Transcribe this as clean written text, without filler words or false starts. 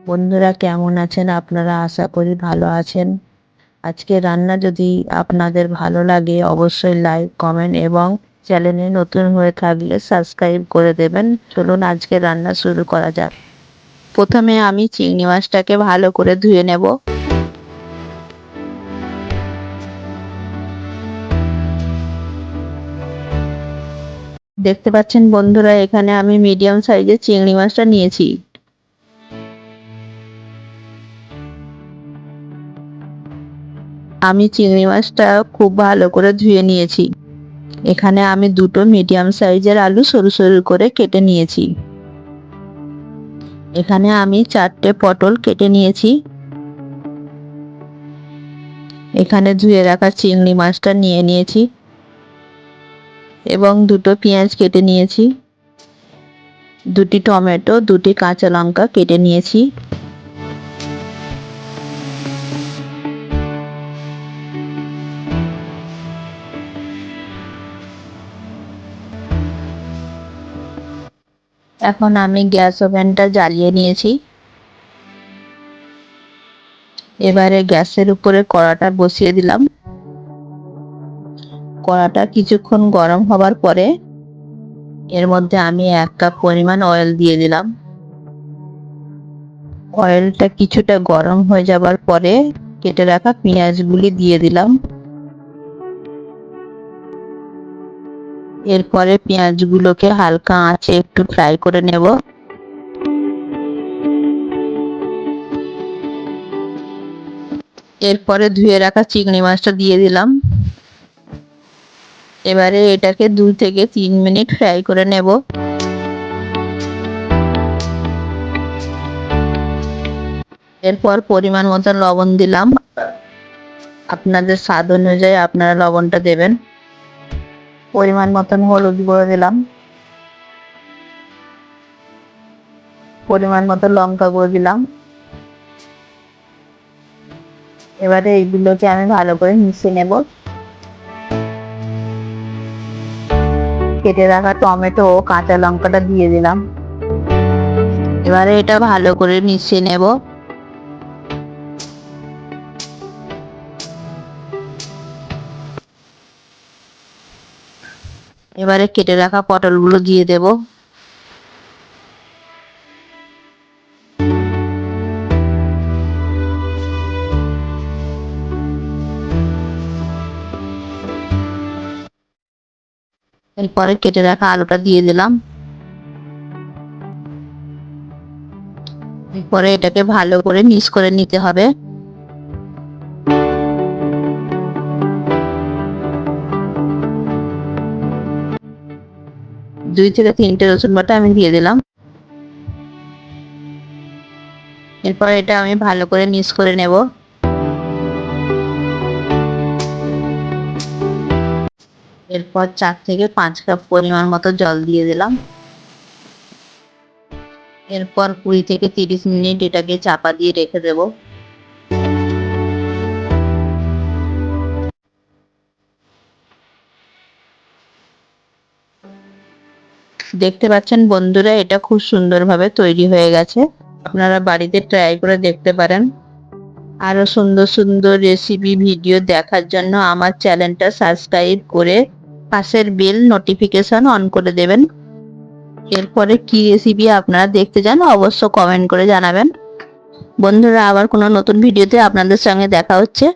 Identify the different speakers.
Speaker 1: বন্ধুরা কেমন আছেন আপনারা? আশা করি ভালো আছেন। আজকে রান্না যদি আপনাদের ভালো লাগে অবশ্যই লাইক কমেন্ট এবং চ্যানেলে নতুন হয়ে থাকলে সাবস্ক্রাইব করে দেবেন। চলুন আজকে রান্না শুরু করা যাক। প্রথমে আমি চিংড়ি মাছটাকে ভালো করে ধুয়ে নেব। দেখতে পাচ্ছেন বন্ধুরা, এখানে আমি মিডিয়াম সাইজের চিংড়ি মাছটা নিয়েছি। আমি চিংড়ি মাছটা খুব ভালো করে ধুয়ে নিয়েছি। এখানে আমি দুটো মিডিয়াম সাইজের আলু সরু সরু করে কেটে নিয়েছি। এখানে আমি 4টে পটল কেটে নিয়েছি। এখানে ধুয়ে রাখা চিংড়ি মাছটা নিয়ে নিয়েছি এবং দুটো পেঁয়াজ কেটে নিয়েছি। দুটি টমেটো, দুটি কাঁচা লঙ্কা কেটে নিয়েছি। এখন আমি গ্যাস ওভেনটা জ্বালিয়ে নিয়েছি। এবারে গ্যাসের উপরে কড়াটা বসিয়ে দিলাম। কড়াটা কিছুক্ষণ গরম হবার পরে এর মধ্যে আমি 1 কাপ পরিমাণ অয়েল দিয়ে দিলাম। অয়েলটা কিছুটা গরম হয়ে যাবার পরে কেটে রাখা পেঁয়াজগুলি দিয়ে দিলাম। এরপরে পেঁয়াজগুলোকে হালকা আঁচে একটু ফ্রাই করে নেব। এরপরে ধুয়ে রাখা চিংড়ি মাছটা দিয়ে দিলাম। এবারে এটাকে 2 থেকে 3 মিনিট ফ্রাই করে নেব। এরপর পরিমাণ মতো লবণ দিলাম। আপনাদের স্বাদ অনুযায়ী আপনারা লবণটা দেবেন। পরিমাণ মতন হলুদ গুঁড়ো দিলাম। পরিমাণ মতো লঙ্কা গুঁড়ো দিলাম। এবারে এইগুলোকে আমি ভালো করে মিশিয়ে নেব। কেটে রাখা টমেটো ও কাঁচা লঙ্কাটা দিয়ে দিলাম। এবারে এটা ভালো করে মিশিয়ে নেব। এবারে কেটে রাখা পটলগুলো দিয়ে দেব। এরপরে কেটে রাখা আলুটা দিয়ে দিলাম। এরপরে এটাকে ভালো করে মিক্স করে নিতে হবে। 2 থেকে 3টে রসুন বাটা আমি দিয়ে দিলাম। এরপর এটা আমি ভালো করে মিক্স করে নেব। এরপর 4 থেকে 5 কাপ পরিমাণ মতো জল দিয়ে দিলাম। এরপর 20 থেকে 30 মিনিট এটাকে চাপা দিয়ে রেখে দেব। দেখতে পাচ্ছেন বন্ধুরা, এটা খুব সুন্দরভাবে তৈরি হয়ে গেছে। আপনারা বাড়িতে ট্রাই করে দেখতে পারেন। আরো সুন্দর সুন্দর রেসিপি ভিডিও দেখার জন্য আমার চ্যানেলটা সাবস্ক্রাইব করে পাশের বেল নোটিফিকেশন অন করে দেবেন। এরপরে কি রেসিপি আপনারা দেখতে চান অবশ্য কমেন্ট করে জানাবেন। বন্ধুরা, আবার কোনো নতুন ভিডিওতে আপনাদের সঙ্গে দেখা হচ্ছে।